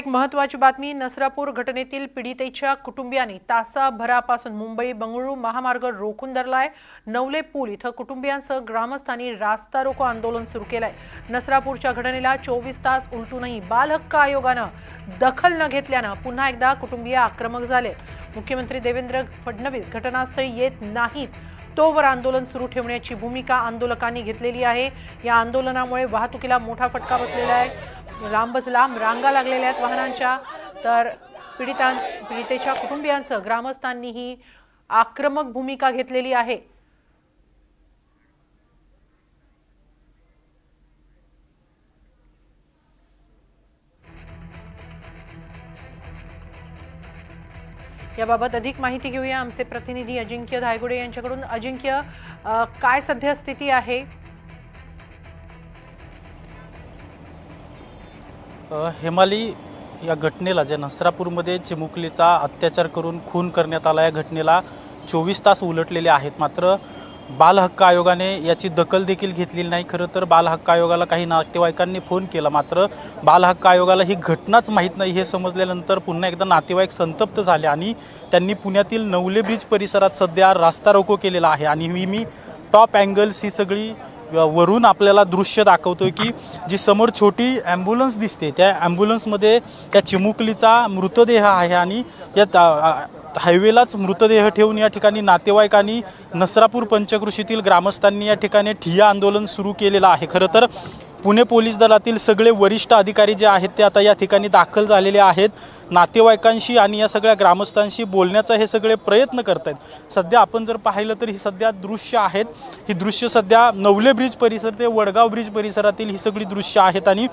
एक महत्त्वाची बातमी। नसरापूर घटनेतील पीडितेच्या कुटुंबियांनी तासाभरापासून मुंबई बंगळुरू महामार्ग रोखून धरलाय। नवले पूल इथं कुटुंबियांसह ग्रामस्थांनी रास्ता रोको आंदोलन सुरू केलंय। नसरापूरच्या घटनेला 24 तास उलटूनही बाल हक्क आयोगानं दखल न घेतल्यानं पुन्हा एकदा कुटुंबीय आक्रमक झाले। मुख्यमंत्री देवेंद्र फडणवीस घटनास्थळी येत नाहीत तोवर आंदोलन सुरू ठेवण्याची भूमिका आंदोलकांनी घेतलेली आहे। या आंदोलनामुळे वाहतुकीला मोठा फटका बसलेला आहे। लांबच लांब रांगा लागलेल्या आहेत वाहनांच्या। तर पीडितेच्या कुटुंबियांसह ग्रामस्थांनीही आक्रमक भूमिका घेतलेली आहे। याबाबत अधिक माहिती घेऊया आमचे प्रतिनिधी अजिंक्य धायगुडे यांच्याकडून। अजिंक्य, काय सध्या स्थिती आहे? हेमाली, या घटनेला जे नसरापूरमध्ये चिमुकलीचा अत्याचार करून खून करण्यात आला, या घटनेला 24 तास उलटलेले आहेत, मात्र बाल हक्क आयोगाने याची दखल देखील घेतलेली नाही। खरं तर बाल हक्क आयोगाला काही नातेवाईकांनी फोन केला, मात्र बाल हक्क आयोगाला ही घटनाच माहीत नाही हे समजल्यानंतर पुन्हा एकदा नातेवाईक संतप्त झाले आणि त्यांनी पुण्यातील नवले ब्रिज परिसरात सध्या रास्ता रोको केलेला आहे। आणि मी टॉप अँगल्स ही सगळी वरून आपल्याला दृश्य दाखवतोय की जी समोर छोटी ॲम्ब्युलन्स दिसते, त्या ॲम्ब्युलन्समध्ये त्या चिमुकलीचा मृतदेह आहे आणि या हायवेलाच मृतदेह ठेवून या ठिकाणी नातेवाईकांनी नसरापूर पंचक्रोशीतील ग्रामस्थांनी या ठिकाणी ठिय्या आंदोलन सुरू केलेलं आहे। खरं तर पुणे पोलीस दलातील सगळे वरिष्ठ अधिकारी जे आहेत ते आता या ठिकाणी दाखल झालेले आहेत, नातेवाईकांशी आणि या सगळ्या ग्रामस्थांशी बोलण्याचा हे सगळे प्रयत्न करत आहेत। सध्या आपण जर पाहिलं तर ही सध्या दृश्य आहेत, ही दृश्य सध्या नवले ब्रिज परिसर ते वडगाव ब्रिज परिसरातील ही सगळी दृश्य आहेत। आणि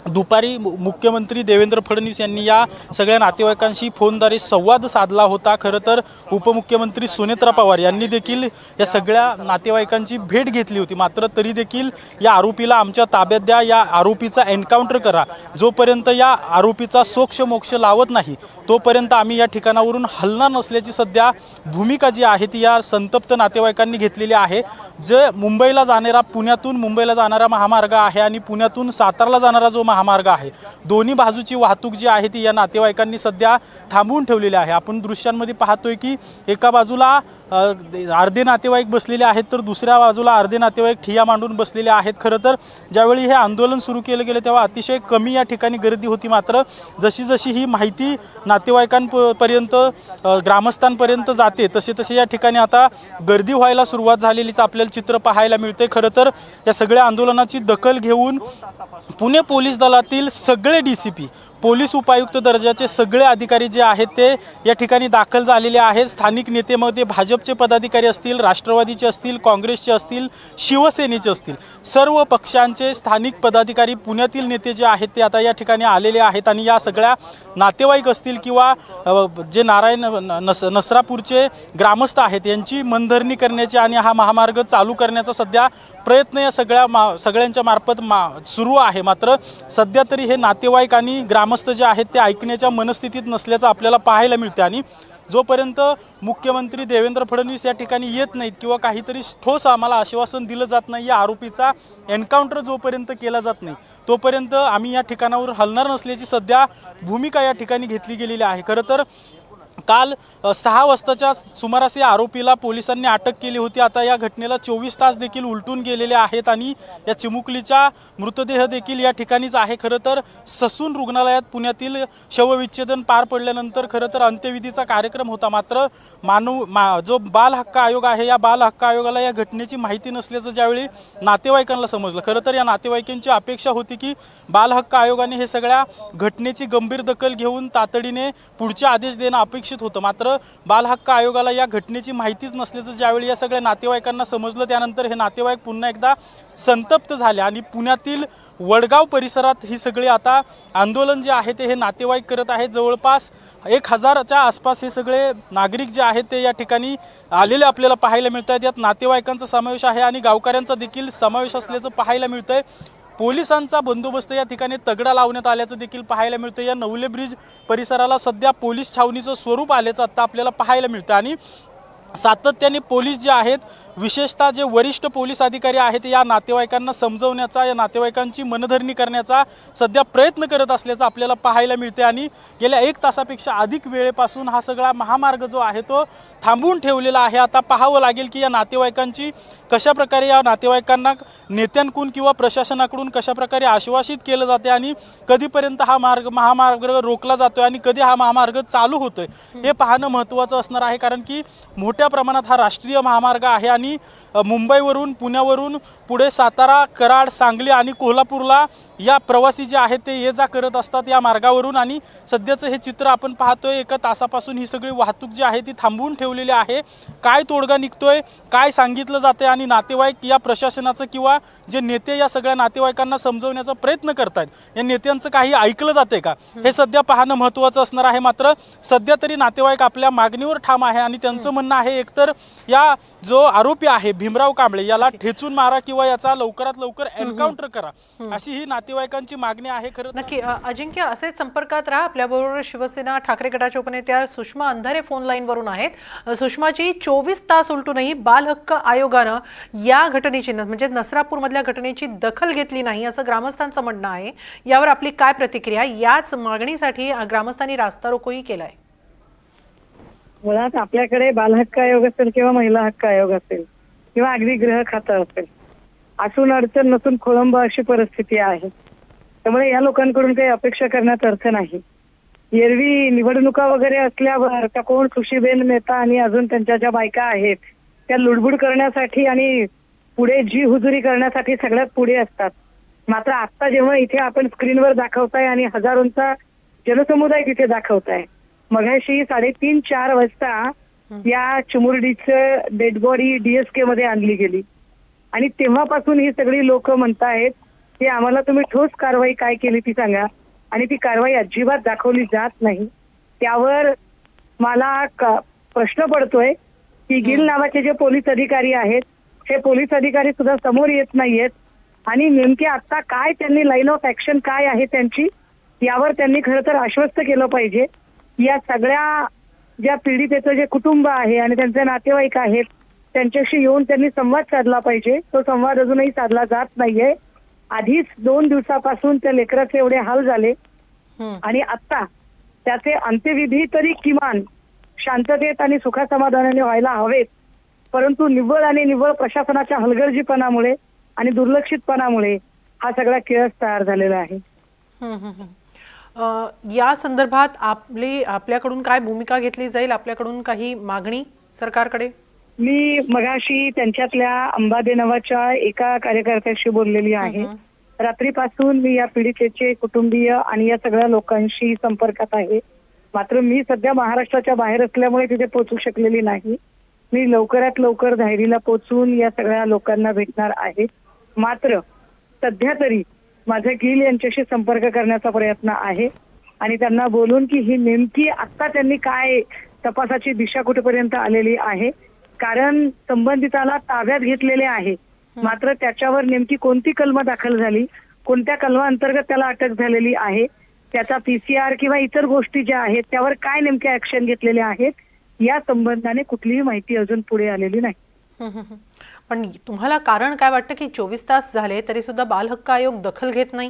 दुपारी मुख्यमंत्री देवेंद्र फडणवीस यांनी या सगळ्या नातेवाईकांशी फोनद्वारे संवाद साधला होता। खरं तर उपमुख्यमंत्री सुनेत्रा पवार यांनी देखील या सगळ्या नातेवाईकांची भेट घेतली होती, मात्र तरी देखील या आरोपीला आमच्या ताब्यात द्या, या आरोपीचा एन्काउंटर करा, जोपर्यंत या आरोपीचा सोक्ष मोक्ष लावत नाही तोपर्यंत आम्ही या ठिकाणावरून हलणार नसल्याची सध्या भूमिका जी आहे ती या संतप्त नातेवाईकांनी घेतलेली आहे। जे मुंबईला जाणारा, पुण्यातून मुंबईला जाणारा महामार्ग आहे आणि पुण्यातून सातारला जाणारा जो महामार्ग आहे, दोन्ही बाजूची वाहतूक जी आहे ती या नातेवाईकांनी सध्या थांबवून ठेवलेली आहे। आपण दृश्यांमध्ये पाहतोय की एका बाजूला अर्धे नातेवाईक बसलेले आहेत तर दुसऱ्या बाजूला अर्धे नातेवाईक ठिय्या मांडून बसलेले आहेत। खरं तर ज्यावेळी हे आंदोलन सुरू केलं गेलं तेव्हा अतिशय कमी या ठिकाणी गर्दी होती, मात्र जशी जशी ही माहिती नातेवाईकांपर्यंत ग्रामस्थांपर्यंत जाते तसे तसे या ठिकाणी आता गर्दी व्हायला सुरुवात झालेलीच आपल्याला चित्र पाहायला मिळते। खरं तर या सगळ्या आंदोलनाची दखल घेऊन पुणे पोलीस दलातील सगळे DCP, पोलीस उपायुक्त दर्जाचे सगळे अधिकारी जे आहेत ते या ठिकाणी दाखल झालेले आहेत। स्थानिक नेतेमध्ये भाजपचे पदाधिकारी असतील, राष्ट्रवादीचे असतील, काँग्रेसचे असतील, शिवसेनेचे असतील, सर्व पक्षांचे स्थानिक पदाधिकारी, पुण्यातील नेते जे आहेत ते आता या ठिकाणी आलेले आहेत। आणि या सगळ्या नातेवाईक असतील किंवा जे नसरापूरचे ग्रामस्थ आहेत यांची मनधरणी करण्याची आणि हा महामार्ग चालू करण्याचा सध्या प्रयत्न या सगळ्यांच्या मार्फत सुरू आहे। मात्र सध्या तरी हे नातेवाईक आणि ग्रामस्थ जे आहेत ते ऐकण्याच्या मनस्थितीत नसल्याचं आपल्याला पाहायला मिळते। आणि जोपर्यंत मुख्यमंत्री देवेंद्र फडणवीस या ठिकाणी येत नाहीत किंवा काहीतरी ठोस आम्हाला आश्वासन दिलं जात नाही, या आरोपीचा एन्काउंटर जोपर्यंत केला जात नाही तोपर्यंत आम्ही या ठिकाणावर हलणार नसल्याची सध्या भूमिका या ठिकाणी घेतली गेलेली आहे। खरं तर काल 6 वाजताच्या सुमारास या आरोपीला पोलिसांनी अटक केली होती। आता या घटनेला 24 तास देखील उलटून गेलेले आहेत आणि या चिमुकलीचा मृतदेह देखील या ठिकाणीच आहे। खरं तर ससून रुग्णालयात पुण्यातील शवविच्छेदन पार पडल्यानंतर खरं तर अंत्यविधीचा कार्यक्रम होता, मात्र जो बाल हक्क आयोग आहे या बाल हक्क आयोगाला या घटनेची माहिती नसल्याचं ज्यावेळी नातेवाईकांना समजलं, खरं तर या नातेवाईकांची अपेक्षा होती की बाल हक्क आयोगाने हे सगळ्या घटनेची गंभीर दखल घेऊन तातडीने पुढचे आदेश देणं अपेक्षित होतं, मात्र बाल हक्क आयोगाला या घटनेची माहितीच नसल्याचं ज्यावेळी या सगळ्या नातेवाईकांना समजलं त्यानंतर हे नातेवाईक पुन्हा एकदा संतप्त झाले आणि पुण्यातील वडगाव परिसरात ही सगळी आता आंदोलन जे आहे ते हे नातेवाईक करत आहेत। जवळपास 1000च्या आसपास हे सगळे नागरिक जे आहेत ते या ठिकाणी आलेले आपल्याला पाहायला मिळत आहेत। यात नातेवाईकांचा समावेश आहे आणि गावकऱ्यांचा देखील समावेश असल्याचं पाहायला मिळतंय। पोलिसांचा बंदोबस्त या ठिकाणी तगडा लावण्यात आल्याचं देखील पाहायला मिळतं। या नवले ब्रिज परिसराला सध्या पोलीस छावणीचं स्वरूप आल्याचं आता आपल्याला पाहायला मिळतं आणि सातत्याने पोलीस जे आहेत, विशेषतः जे वरिष्ठ पोलीस अधिकारी आहेत, या नातेवाईकांना समजवण्याचा, या नातेवाईकांची मनधरणी करण्याचा सध्या प्रयत्न करत असल्याचं आपल्याला पाहायला मिळते। आणि गेल्या 1 तासापेक्षा अधिक वेळेपासून हा सगळा महामार्ग जो आहे तो थांबवून ठेवलेला आहे। आता पाहावं लागेल की या नातेवाईकांची कशाप्रकारे, या नातेवाईकांना नेत्यांकडून किंवा प्रशासनाकडून कशाप्रकारे आश्वासित केलं जाते आणि कधीपर्यंत हा महामार्ग रोखला जातोय आणि कधी हा महामार्ग चालू होतोय हे पाहणं महत्त्वाचं असणार आहे। कारण की मोठ्या प्रमाणात हा राष्ट्रीय महामार्ग आहे आणि मुंबईवरून, पुण्यावरून पुढे सातारा, कराड, सांगली आणि कोल्हापूरला या प्रवासी जे आहेत ते ये जा करत असतात या मार्गावरून। आणि सध्याचं हे चित्र आपण पाहतोय, 1 तासापासून ही सगळी वाहतूक जी आहे ती थांबवून ठेवलेली आहे। काय तोडगा निघतोय, काय सांगितलं जाते आणि नातेवाईक या प्रशासनाचं किंवा जे नेते या सगळ्या नातेवाईकांना समजवण्याचा प्रयत्न करतायत, या नेत्यांचं काही ऐकलं जाते का, हे सध्या पाहणं महत्त्वाचं असणार आहे। मात्र सध्या तरी नातेवाईक आपल्या मागणीवर ठाम आहे आणि त्यांचं म्हणणं आहे, एकतर या जो आरोपी आहे भीमराव कांबळे याला ठेचून मारा किंवा याचा लवकरात लवकर एन्काउंटर करा, अशी ही नातेवाईकांची मागणी आहे। खरं नक्की अजिंक्य, असेच संपर्कात राहा। आपल्याबरोबर शिवसेना ठाकरे गटाच्या उपनेत्या सुषमा अंधारे फोन लाईनवरून आहेत। सुषमाजी, 24 तास उलटूनही बाल हक्क आयोगानं या घटनेची म्हणजे नसरापूरमधल्या घटनेची दखल घेतली नाही असं ग्रामस्थांचं म्हणणं आहे। यावर आपली काय प्रतिक्रिया? याच मागणीसाठी ग्रामस्थांनी रास्ता रोकोही केलाय। मुळात आपल्याकडे बाल हक्क आयोग असेल किंवा महिला हक्क आयोग असेल किंवा अगदी गृह खातं असेल, असून अडचण नसून खोळंब अशी परिस्थिती आहे। त्यामुळे या लोकांकडून काही अपेक्षा करण्यात अर्थ नाही। एरवी निवडणुका वगैरे असल्यावर त्या कोण खुशीबेन मेहता आणि अजून त्यांच्या ज्या बायका आहेत त्या लुडबुड करण्यासाठी आणि पुढे जी हुजुरी करण्यासाठी सगळ्यात पुढे असतात। मात्र आता जेव्हा इथे आपण स्क्रीनवर दाखवताय आणि हजारोंचा जनसमुदाय तिथे दाखवताय, मगाशी 3:30-4 वाजता या चिमुरडीचं डेड बॉडी DSK मध्ये आणली गेली आणि तेव्हापासून ही सगळी लोक म्हणतायत की आम्हाला तुम्ही ठोस कारवाई काय केली ती सांगा, आणि ती कारवाई अजिबात दाखवली जात नाही। त्यावर मला प्रश्न पडतोय की गिल नावाचे जे पोलीस अधिकारी आहेत, हे पोलीस अधिकारी सुद्धा समोर येत नाहीयेत आणि नेमके आता काय त्यांनी लाईन ऑफ ऍक्शन काय आहे त्यांची, यावर त्यांनी खरं तर आश्वस्त केलं पाहिजे। या सगळ्या ज्या पीडितेचं जे कुटुंब आहे आणि त्यांचे नातेवाईक आहेत त्यांच्याशी येऊन त्यांनी संवाद साधला पाहिजे। तो संवाद अजूनही साधला जात नाहीये। आधीच 2 दिवसापासून त्या लेकराचे एवढे हाल झाले आणि आता त्याचे अंत्यविधी तरी किमान शांततेत आणि सुखासमाधानाने व्हायला हवेत, परंतु निव्वळ प्रशासनाच्या हलगर्जीपणामुळे आणि दुर्लक्षितपणामुळे हा सगळा केस तयार झालेला आहे। या संदर्भात आपल्याकडून काय भूमिका घेतली जाईल? आपल्याकडून काही मागणी सरकारकडे? मी मगाशी त्यांच्यातल्या अंबादे नावाच्या एका कार्यकर्त्याशी बोललेली आहे। रात्रीपासून मी या पीडितेचे कुटुंबीय आणि या सगळ्या लोकांशी संपर्कात आहे। मात्र मी सध्या महाराष्ट्राच्या बाहेर असल्यामुळे तिथे पोहोचू शकलेली नाही। मी लवकरात लवकर धायरीला पोहोचून या सगळ्या लोकांना भेटणार आहे। मात्र सध्या तरी माझा गिल यांच्याशी संपर्क करण्याचा प्रयत्न आहे आणि त्यांना बोलून की ही नेमकी आता त्यांनी काय तपासाची दिशा कुठेपर्यंत आलेली आहे, कारण संबंधिताला ताब्यात घेतलेले आहे, मात्र त्याच्यावर नेमकी कोणती कलम दाखल झाली, कोणत्या कलमाअंतर्गत त्याला अटक झालेली आहे, त्याचा PCR किंवा इतर गोष्टी ज्या आहेत त्यावर काय नेमके ऍक्शन घेतलेले आहेत, या संबंधाने कुठलीही माहिती अजून पुढे आलेली नाही। पण तुम्हाला कारण काय वाटतं की 24 तास झाले तरी सुद्धा बाल हक्क आयोग दखल घेत नाही?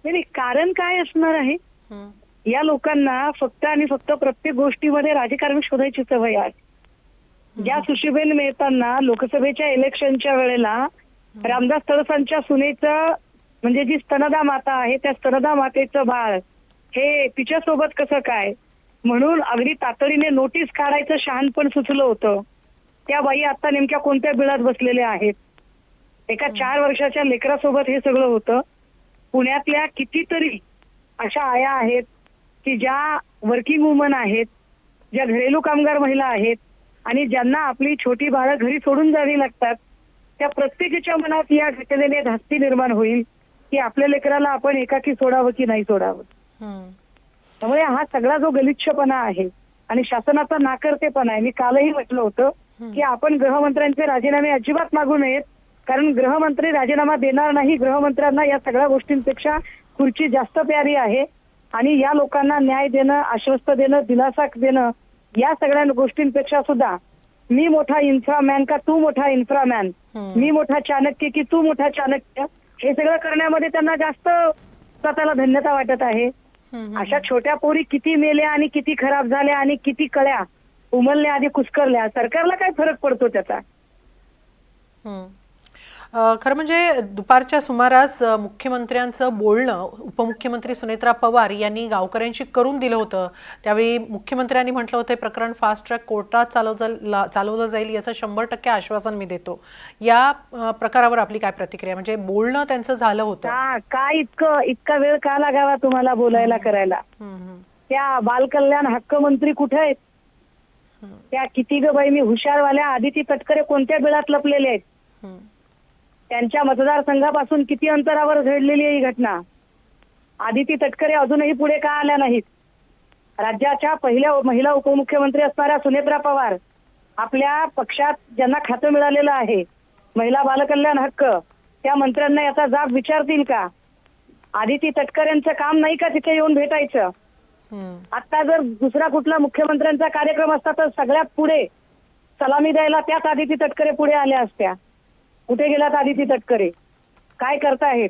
नाही, कारण काय असणार आहे? या लोकांना फक्त आणि फक्त प्रत्येक गोष्टीमध्ये राजकारण शोधायची सवय आहे। ज्या सुशीबेन मेहतांना लोकसभेच्या इलेक्शनच्या वेळेला रामदास तडसांच्या सुनेचं म्हणजे जी स्तनदा माता आहे त्या स्तनदा मातेचं बाळ हे तिच्यासोबत कसं काय म्हणून अगदी तातडीने नोटीस काढायचं शहाणपण सुचलं होतं, त्या बाई आता नेमक्या कोणत्या बिळात बसलेल्या आहेत? एका 4 वर्षाच्या लेकरासोबत हे सगळं होतं। पुण्यातल्या कितीतरी अशा आया आहेत की ज्या वर्किंग वुमन आहेत, ज्या घरेलू कामगार महिला आहेत आणि ज्यांना आपली छोटी बाळं घरी सोडून जावी लागतात, त्या प्रत्येकाच्या मनात या घटनेने धास्ती निर्माण होईल की आपल्या लेकराला आपण एकाकी सोडावं की नाही सोडावं। त्यामुळे हा सगळा जो गलिच्छपणा आहे आणि शासनाचा नाकर्तेपणा आहे, मी कालही म्हटलं होतं की आपण गृहमंत्र्यांचे राजीनामे अजिबात मागू नयेत, कारण गृहमंत्री राजीनामा देणार नाही। गृहमंत्र्यांना या सगळ्या गोष्टींपेक्षा खुर्ची जास्त प्यारी आहे आणि या लोकांना न्याय देणं, आश्वस्त देणं, दिलासा देणं या सगळ्या गोष्टींपेक्षा सुद्धा मी मोठा इन्फ्रामॅन का तू मोठा इन्फ्रामॅन, मी मोठा चाणक्य की तू मोठा चाणक्य, हे सगळं करण्यामध्ये त्यांना जास्त स्वतःला धन्यता वाटत आहे. अशा छोट्या पोरी किती मेल्या आणि किती खराब झाल्या आणि किती कळ्या उमलल्या आधी कुस्करल्या, सरकारला काय फरक पडतो त्याचा? खरं म्हणजे दुपारच्या सुमारास मुख्यमंत्र्यांचं बोलणं उपमुख्यमंत्री सुनेत्रा पवार यांनी गावकऱ्यांशी करून दिलं होतं. त्यावेळी मुख्यमंत्र्यांनी म्हटलं होतं प्रकरण फास्ट ट्रॅक कोर्टात चालवलं जाईल याचं 100% आश्वासन मी देतो. या प्रकारावर आपली काय प्रतिक्रिया? म्हणजे बोलणं त्यांचं झालं होतं का इतका वेळ का लागावा तुम्हाला बोलायला करायला? त्या बालकल्याण हक्क मंत्री कुठे आहेत? त्या किती ग बाई मी हुशारवाल्या आदिती तटकरे कोणत्या बिळात लपलेले आहेत? त्यांच्या मतदारसंघापासून किती अंतरावर घडलेली आहे ही घटना? आदिती तटकरे अजूनही पुढे का आल्या नाहीत? राज्याच्या पहिल्या महिला उपमुख्यमंत्री असणाऱ्या सुनेत्रा पवार आपल्या पक्षात ज्यांना खातं मिळालेलं आहे महिला बालकल्याण हक्क, त्या मंत्र्यांना याचा जाब विचारतील का? आदिती तटकरेंचं काम नाही का तिथे येऊन भेटायचं? आता जर दुसरा कुठला मुख्यमंत्र्यांचा कार्यक्रम असता तर सगळ्यात पुढे सलामी द्यायला त्याच आदिती तटकरे पुढे आल्या असत्या. कुठे गेलात आदिती तटकरे? काय करतायत?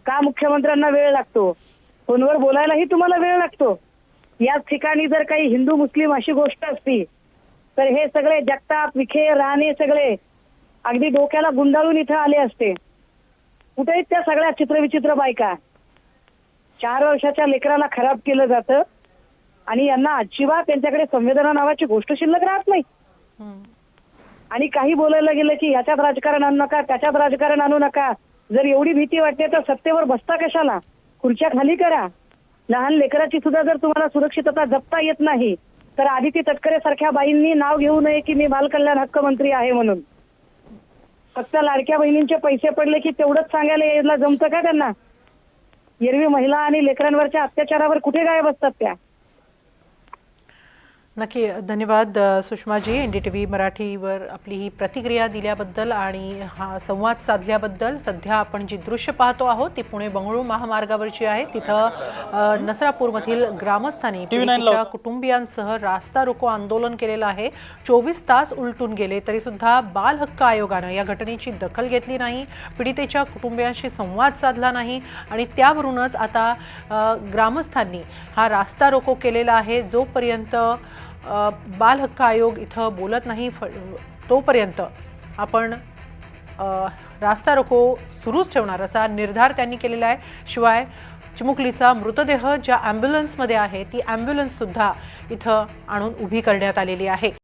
का मुख्यमंत्र्यांना वेळ लागतो? फोनवर बोलायलाही तुम्हाला वेळ लागतो? याच ठिकाणी जर काही हिंदू मुस्लिम अशी गोष्ट असती तर हे सगळे जगताप विखे राणे सगळे अगदी डोक्याला गुंडाळून इथं आले असते. कुठे आहेत त्या सगळ्या चित्रविचित्र बायका? 4 वर्षाच्या लेकराला खराब केलं जातं आणि यांना अजिबात त्यांच्याकडे संवेदना नावाची गोष्ट शिल्लक राहत नाही. आणि काही बोलायला गेलं की ह्याच्यात राजकारण आणू नका, त्याच्यात राजकारण आणू नका. जर एवढी भीती वाटते तर सत्तेवर बसता कशाला? खुर्च्या खाली करा. लहान लेकराची सुद्धा जर तुम्हाला सुरक्षितता जपता येत नाही तर आदिती तटकरे सारख्या बाईंनी नाव घेऊ नये की मी बालकल्याण हक्क मंत्री आहे म्हणून. फक्त लाडक्या बहिणींचे पैसे पडले की तेवढंच सांगायला यायला जमतं का त्यांना? एरवी महिला आणि लेकरांवरच्या अत्याचारावर कुठे गायब असतात त्या? नक्की. धन्यवाद सुषमाजी, NDTV मराठीवर आपली ही प्रतिक्रिया दिल्याबद्दल आणि हा संवाद साधल्याबद्दल. सध्या आपण जी दृश्य पाहतो आहोत ती पुणे बंगळुरू महामार्गावरची आहे. तिथं नसरापूरमधील ग्रामस्थांनी पीडितेच्या कुटुंबियांसह रास्ता रोको आंदोलन केलेलं आहे. 24 तास उलटून गेले तरी सुद्धा बाल हक्क आयोगानं या घटनेची दखल घेतली नाही, पीडितेच्या कुटुंबियांशी संवाद साधला नाही आणि त्यावरूनच आता ग्रामस्थांनी हा रास्ता रोको केलेला आहे. जोपर्यंत बाल हक्क आयोग इथं बोलत नाही तोपर्यंत आपण रास्ता रोको सुरूच ठेवणार असा निर्धार त्यांनी केलेला आहे. शिवाय चिमुकलीचा मृतदेह ज्या ॲम्ब्युलन्समध्ये आहे ती ॲम्ब्युलन्ससुद्धा इथं आणून उभी करण्यात आलेली आहे.